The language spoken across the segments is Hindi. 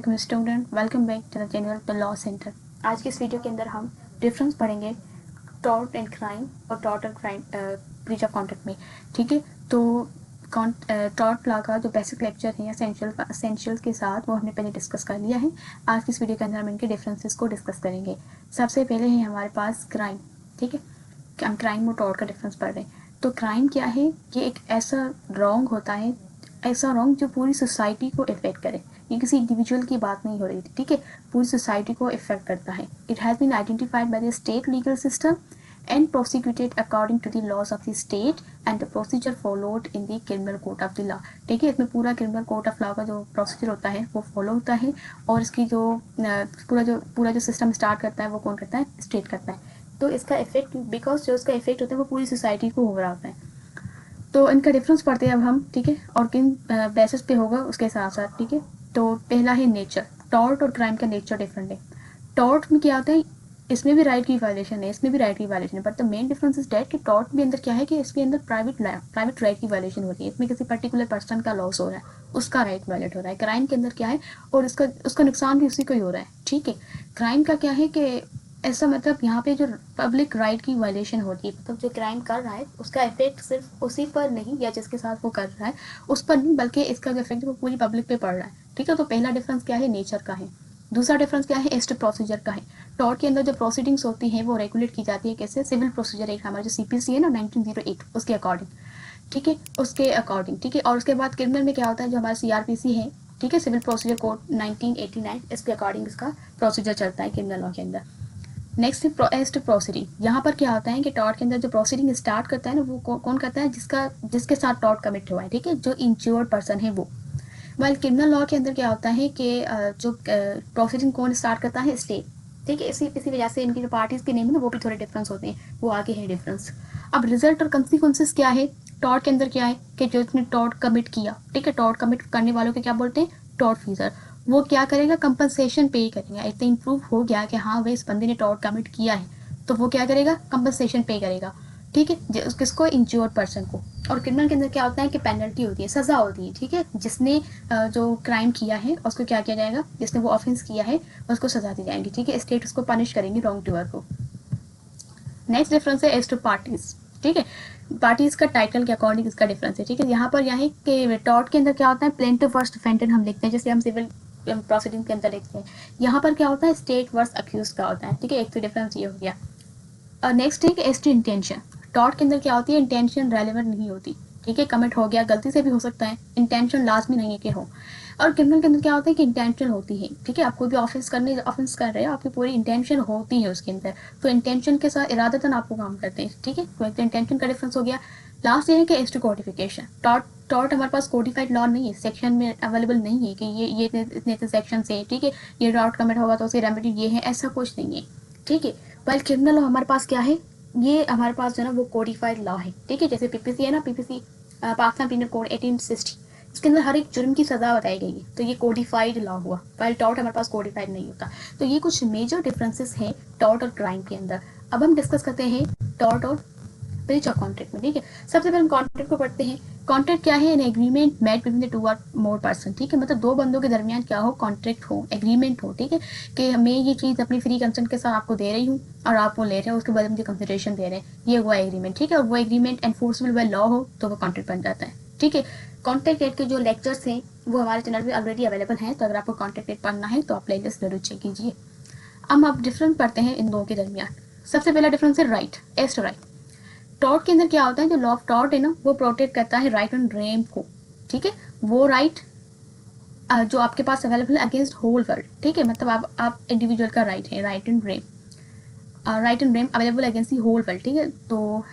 वालेकुम student, welcome back to the channel the law centre. आज के इस वीडियो के अंदर हम डिफरेंस पढ़ेंगे टॉर्ट एंड क्राइम और tort and crime breach of contract में। ठीक है, तो टॉर्ट लॉ का जो बेसिक लेक्चर है एसेंशियल्स के साथ वो हमने पहले डिस्कस कर लिया है। आज की इस वीडियो के अंदर हम इनके डिफरेंसेस को डिस्कस करेंगे। सबसे पहले है हमारे पास क्राइम। ठीक है, हम क्राइम और टॉर्ट का डिफरेंस पढ़ रहे हैं। तो क्राइम क्या है? ये एक ऐसा रॉन्ग होता है, ऐसा रॉन्ग जो पूरी सोसाइटी को इफेक्ट करे। ये किसी इंडिविजुअल की बात नहीं हो रही थी, ठीक है, पूरी सोसाइटी को इफेक्ट करता है। It has been identified by the state legal system and prosecuted according to the laws of the state and the procedure followed in the criminal court of the law। ठीक है, इसमें पूरा क्रिमिनल कोर्ट ऑफ लॉ का जो प्रोसीजर होता है वो फॉलो होता है, और इसकी जो पूरा जो सिस्टम स्टार्ट करता है वो कौन करता है? स्टेट करता है। तो इसका इफेक्ट, बिकॉज जो इसका इफेक्ट होता है वो पूरी सोसाइटी को हो रहा होता है। तो इनका डिफरेंस पढ़ते हैं अब हम, ठीक है, और किन बेसिस पे होगा उसके साथ साथ। ठीक है, तो पहला है नेचर। टॉर्ट और क्राइम का नेचर डिफरेंट है। टॉर्ट में क्या होता है? इसमें भी राइट की वायलेशन है, इसमें भी राइट की वायलेशन है, but the main difference is that कि टॉर्ट के अंदर क्या है कि इसके अंदर प्राइवेट राइट की वायलेशन हो रही है, इसमें किसी पर्टिकुलर पर्सन का लॉस हो रहा है, उसका राइट वायलेट हो रहा है। क्राइम के अंदर क्या है, और उसका नुकसान भी उसी को ही हो रहा है। ठीक है, क्राइम का क्या है कि ऐसा मतलब यहाँ पे जो पब्लिक राइट की वायलेशन होती है, मतलब जो क्राइम कर रहा है उसका इफेक्ट सिर्फ उसी पर नहीं, या जिसके साथ वो कर रहा है उस पर नहीं, बल्कि इसका जो इफेक्ट वो पूरी पब्लिक पे पड़ रहा है। ठीक है, तो पहला डिफरेंस क्या है? नेचर का है। दूसरा डिफरेंस क्या है? एस्ट प्रोसीजर का है। टॉर्ट के अंदर जो प्रोसीडिंग्स होती हैं वो रेगुलेट की जाती है कैसे? सिविल प्रोसीजर एक्ट, हमारा जो सीपीसी है ना 1908, उसके अकॉर्डिंग। ठीक है, उसके अकॉर्डिंग। ठीक है, और उसके बाद क्रिमिनल में क्या होता है? जो हमारा सीआरपीसी है, ठीक है, सिविल प्रोसीजर कोड 1989, इसके अकॉर्डिंग इसका प्रोसीजर चलता है क्रिमिनल लॉ के अंदर। नेक्स्ट एस्ट प्रोसीडिंग। यहाँ पर क्या होता है कि टॉर्ट के अंदर जो प्रोसीडिंग स्टार्ट करता है ना वो कौन करता है? जिसके साथ टॉर्ट कमिट हुआ है, ठीक है, जो इंश्योर्ड पर्सन है वो। वाइल क्रिमिनल लॉ के अंदर क्या होता है कि जो प्रोसीडिंग कौन स्टार्ट करता है? स्टेट। ठीक है, इसी वजह से इनकी जो पार्टीज के नेम है ना वो भी थोड़े डिफरेंस होते हैं, वो आगे है डिफरेंस। अब रिजल्ट और कंसिक्वेंसेस क्या है? टॉर्ट के अंदर क्या है कि जो इसने टॉर्ट कमिट किया, ठीक है, टॉर्ट कमिट करने वालों के क्या बोलते हैं? टॉर्ट फीजर। वो क्या करेगा? कंपनसेशन पे करेगा। इतना इम्प्रूव हो गया कि हाँ भाई इस बंदे ने टॉर्ट कमिट किया है, तो वो क्या करेगा? कंपनसेशन पे करेगा। ठीक है, किसको? इंश्योर्ड पर्सन को। और क्रिमिनल के अंदर क्या होता है कि पेनल्टी होती है, सजा होती है। ठीक है, जिसने जो क्राइम किया है उसको क्या किया जाएगा? जिसने वो ऑफेंस किया है उसको सजा दी जाएगी। ठीक है, स्टेट उसको पनिश करेंगे रॉन्ग डूअर को। नेक्स्ट डिफरेंस है एज टू पार्टीज। ठीक है, पार्टीज का टाइटल के अकॉर्डिंग इसका डिफरेंस है। ठीक है, यहाँ पर यहाँ कि टॉर्ट के अंदर क्या होता है? प्लेंटिफ वर्स डिफेंडेंट हम लिखते हैं, जैसे हम सिविल प्रोसीडिंग के अंदर लिखते हैं। यहाँ पर क्या होता है? स्टेट वर्स अक्यूज का होता है। ठीक है, एक तो डिफरेंस ये हो गया। और नेक्स्ट है कि एज टू इंटेंशन। टॉर्ट के अंदर क्या होती है? इंटेंशन रेलेवेंट नहीं होती। ठीक है, कमिट हो गया, गलती से भी हो सकता है, इंटेंशन लाजमी नहीं है कि हो। और क्रिमिनल के अंदर क्या होता है कि इंटेंशन होती है। ठीक है, आप कोई भी ऑफेंस कर रहे हो, आपकी पूरी इंटेंशन होती है उसके अंदर, तो इंटेंशन के साथ इरादतन आपको काम करते हैं। ठीक है, तो एक तो इंटेंशन का डिफरेंस हो गया। लास्ट ये है कि एज टू कोडिफिकेशन। टॉर्ट हमारे पास कोडिफाइड लॉ नहीं है, सेक्शन में अवेलेबल नहीं है कि ये इतने सेक्शन से, ठीक है, ये टॉर्ट कमिट होगा तो उसकी रेमेडी ये है, ऐसा कुछ नहीं है। ठीक है, वेल क्रिमिनल लॉ हमारे पास क्या है? ये हमारे पास जो है ना वो कोडिफाइड लॉ है। ठीक है, जैसे पीपीसी है ना, पीपीसी पाकिस्तान पीनल कोड 1860, इसके अंदर हर एक जुर्म की सजा बताई गई है, तो ये कोडिफाइड लॉ हुआ। वाइल टॉर्ट हमारे पास कोडिफाइड नहीं होता। तो ये कुछ मेजर डिफरेंसेस हैं टॉर्ट और क्राइम के अंदर। अब हम डिस्कस करते हैं टॉर्ट और ब्रीच ऑफ कॉन्ट्रैक्ट में। ठीक है, सबसे पहले हम कॉन्ट्रैक्ट को पढ़ते हैं। कॉन्ट्रैक्ट क्या है? An agreement made between the two और मोर पर्सन। ठीक है, मतलब दो बंदों के दरमियान क्या हो? कॉन्ट्रैक्ट हो, एग्रीमेंट हो। ठीक है, कि मैं ये चीज़ अपनी फ्री कंसेंट के साथ आपको दे रही हूँ और आप वो ले रहे हैं, उसके बाद मुझे कंसिडरेशन दे रहे हैं, ये हुआ एग्रीमेंट। ठीक है, और वो एग्रीमेंट एनफोर्सेबल बाय लॉ हो तो वो कॉन्ट्रैक्ट बन जाता है। ठीक है, कॉन्ट्रैक्ट एक्ट के जो लेक्चर्स हैं वो हमारे चैनल पे ऑलरेडी अवेलेबल हैं, तो अगर आपको कॉन्ट्रैक्ट एक्ट पढ़ना है तो आप प्लेलिस्ट जरूर चेक कीजिए। अब डिफरेंस पढ़ते हैं इन दोनों के दरमियान। सबसे पहला डिफरेंस है राइट, एस्ट राइट। टॉर्ट के अंदर क्या होता है? जो लॉ ऑफ टॉर्ट है ना वो प्रोटेक्ट करता है राइट एंड रेम को। ठीक है, वो राइट जो आपके पास अवेलेबल है अगेंस्ट होल वर्ल्ड। ठीक है, मतलब आप इंडिविजुअल का राइट है, right and rem available against the whole world. ठीक है, तो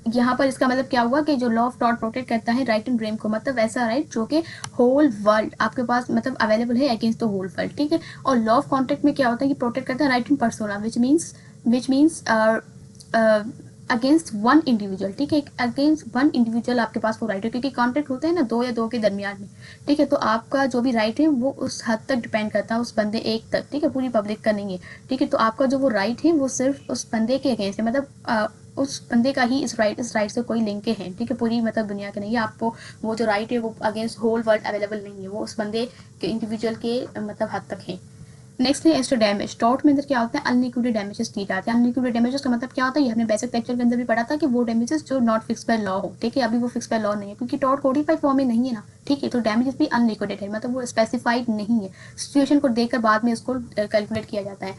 यहाँ पर इसका मतलब क्या हुआ कि जो लॉ ऑफ टॉर्ट प्रोटेक्ट करता है राइट एंड रेम को, मतलब ऐसा राइट जो कि होल वर्ल्ड आपके पास मतलब अवेलेबल है अगेंस्ट द होल वर्ल्ड। ठीक है, और लॉ ऑफ कॉन्ट्रैक्ट में क्या होता है कि प्रोटेक्ट करता है right and persona, which means against one individual. ठीक है, अगेंस्ट वन इंडिविजुअल आपके पास वो राइट है, क्योंकि कॉन्ट्रैक्ट होता है ना दो या दो के दरमियान में। ठीक है, तो आपका जो भी राइट है वो उस हद तक डिपेंड करता है, उस बंदे एक तक। ठीक है, पूरी पब्लिक का नहीं है। ठीक है, तो आपका जो वो राइट है वो सिर्फ उस बंदे के अगेंस्ट है, मतलब उस बंदे का ही इस राइट से कोई लिंक है, ठीक है, पूरी मतलब दुनिया के नहीं है। आपको वो जो राइट है वो अगेंस्ट होल वर्ल्ड अवेलेबल नहीं है, वो उस बंदे के इंडिविजुअल के मतलब हद तक है। नेक्स्ट है एस्टो डैमेज। टॉर्ट में अंदर क्या होता है, अनलिक्विडेड डैमेजेस दिए जाते हैं। अनलिक्विडेड डैमेजेस का मतलब क्या होता है, ये हमने बेसिक लेक्चर के अंदर भी पढ़ा था कि वो डैमेजेस जो नॉट फिक्स बाय लॉ हो, ठीक है। अभी वो फिक्स बाय लॉ नहीं है क्योंकि टॉर्ट कोडिफाइड फॉर्म में नहीं है ना, ठीक है, तो डैमेजेस भी अनलिक्विडेड है, मतलब वो स्पेसिफाइड नहीं है, सिचुएशन को देखकर बाद में इसको कैलकुलेट किया जाता है।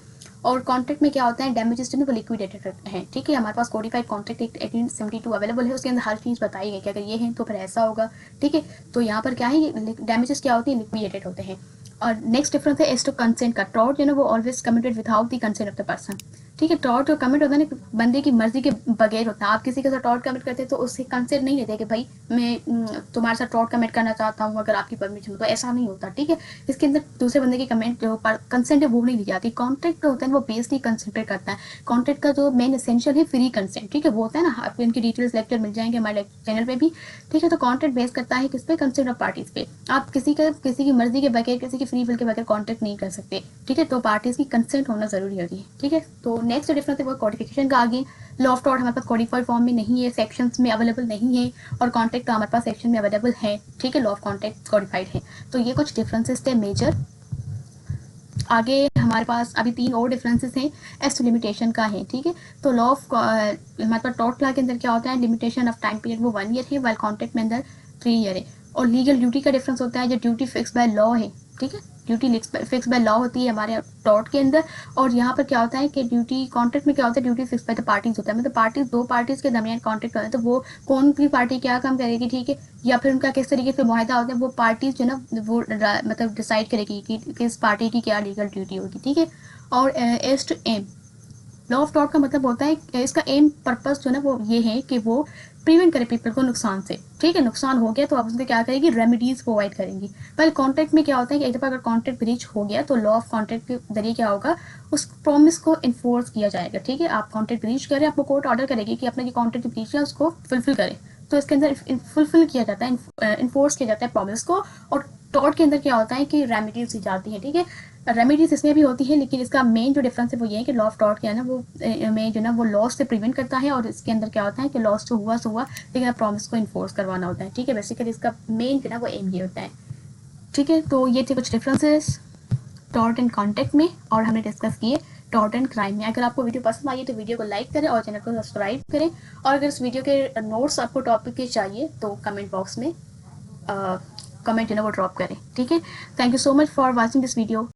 और कॉन्ट्रैक्ट में क्या होता है, डैमेजेस जो है वो लिक्विडेटेड हैं, ठीक है। हमारे पास कोडिफाइड कॉन्ट्रैक्ट 1872 अवेलेबल है, उसके अंदर हर चीज़ बताई गई कि अगर ये है तो फिर ऐसा होगा, ठीक है। तो यहाँ पर क्या है, डैमेजेस क्या होती है, लिक्विडेटेड होते हैं। और नेक्स्ट डिफरेंस है एज टू कंसेंट का। टॉर्ट जो है वो always committed without the consent of the person, ठीक है। टॉर्ट जो कमिट होता है ना, बंदे की मर्जी के बगैर होता है। आप किसी के साथ टॉर्ट कमिट करते हैं तो उससे कंसेंट नहीं लेते कि भाई मैं तुम्हारे साथ टॉर्ट कमिट करना चाहता हूँ अगर आपकी परमिशन हो, तो ऐसा नहीं होता, ठीक है। इसके अंदर दूसरे बंदे की कमेंट जो कंसेंट है वो नहीं ली जाती। कॉन्ट्रैक्ट होता है वो बेसली कंसेंट्रेट करता है। कॉन्ट्रैक्ट का जो मेन एसेंशियल है फ्री कंसेंट, ठीक है, वो होता है ना, आपको इनकी डिटेल्स लेक्चर मिल जाएंगे हमारे चैनल पे भी, ठीक है। तो कॉन्ट्रैक्ट बेस करता है किस पे, कंसेंट ऑफ पार्टीज पे। आप किसी की मर्जी के बगैर, किसी की फ्री विल के बगैर कॉन्ट्रैक्ट नहीं कर सकते, ठीक है। तो पार्टीज की कंसेंट होना जरूरी होती है, ठीक है। तो नेक्स्ट डिफरेंस है वो कोडिफिकेशन का। आगे लॉ ऑफ टॉर्ट हमारे पास कोडिफाइड फॉर्म में नहीं है, सेक्शंस में अवेलेबल नहीं है, और कॉन्ट्रैक्ट तो हमारे पास सेक्शन में अवेलेबल है, ठीक है। लॉ ऑफ कॉन्ट्रैक्ट कोडिफाइड है। तो ये कुछ डिफरेंसेस थे मेजर। आगे हमारे पास अभी 3 और डिफरेंसेस हैं एज टू लिमिटेशन का है, ठीक है। तो लॉ ऑफ हमारे पास टॉर्ट लॉ के अंदर क्या होता है, लिमिटेशन ऑफ टाइम पीरियड वो 1 ईयर है, वाइल कॉन्ट्रैक्ट में अंदर 3 ईयर है। और लीगल ड्यूटी का डिफरेंस होता है, जो ड्यूटी फिक्स बाय लॉ है, ठीक है, ड्यूटी फिक्स बाय लॉ होती है हमारे टॉर्ट के अंदर। और यहाँ पर क्या होता है कि ड्यूटी कॉन्ट्रैक्ट में क्या होता है, duty fix by the parties होता है, मतलब पार्टीज, दो पार्टीज के दरमियान कॉन्ट्रैक्ट होता है, तो वो कौन सी पार्टी क्या काम करेगी, ठीक है, या फिर उनका किस तरीके से मुआहदा होता है, वो पार्टीज जो ना वो मतलब डिसाइड करेगी कि किस पार्टी की क्या लीगल ड्यूटी होगी, ठीक है। और as to M, law of tort का मतलब होता है इसका एम पर्पस जो ना वो ये है कि वो प्रिवेंट करे पीपल को नुकसान से, ठीक है। नुकसान हो गया तो अब उसमें क्या करेगी, रेमेडीज प्रोवाइड करेंगी। पर कॉन्ट्रैक्ट में क्या होता है कि एक दफ़ा अगर कॉन्ट्रैक्ट ब्रीच हो गया तो लॉ ऑफ कॉन्ट्रैक्ट के जरिए क्या होगा, उस प्रॉमिस को इन्फोर्स किया जाएगा, ठीक है। आप कॉन्ट्रैक्ट ब्रीच करें, आपको कोर्ट ऑर्डर करेगी कि अपना जो कॉन्ट्रैक्ट ब्रीच है उसको फुलफिल करें, तो इसके अंदर फुलफिल किया जाता है, इन्फोर्स किया जाता है प्रॉमिस को। और टॉर्ट के अंदर क्या होता है कि रेमेडीज दी जाती है, ठीक है। रेमेडीज इसमें भी होती है, लेकिन इसका मेन जो डिफरेंस है वो ये है कि लॉ ऑफ टॉर्ट क्या है ना, वो में जो ना वो लॉस से प्रिवेंट करता है, और इसके अंदर क्या होता है कि लॉस तो हुआ सो हुआ, लेकिन प्रॉमिस को इन्फोर्स करवाना होता है, ठीक है। बेसिकली इसका मेन जो ना वो एम ये होता है, ठीक है। तो ये थे कुछ डिफरेंसेस टॉर्ट एंड कॉन्टैक्ट में, और हमने डिस्कस किए टॉर्ट एंड क्राइम में। अगर आपको वीडियो पसंद आई तो वीडियो को लाइक करें और चैनल को सब्सक्राइब करें। और अगर इस वीडियो के नोट्स आपको टॉपिक के चाहिए तो कमेंट बॉक्स में कमेंट जो ना वो ड्रॉप करें, ठीक है। Thank you so much for watching this video.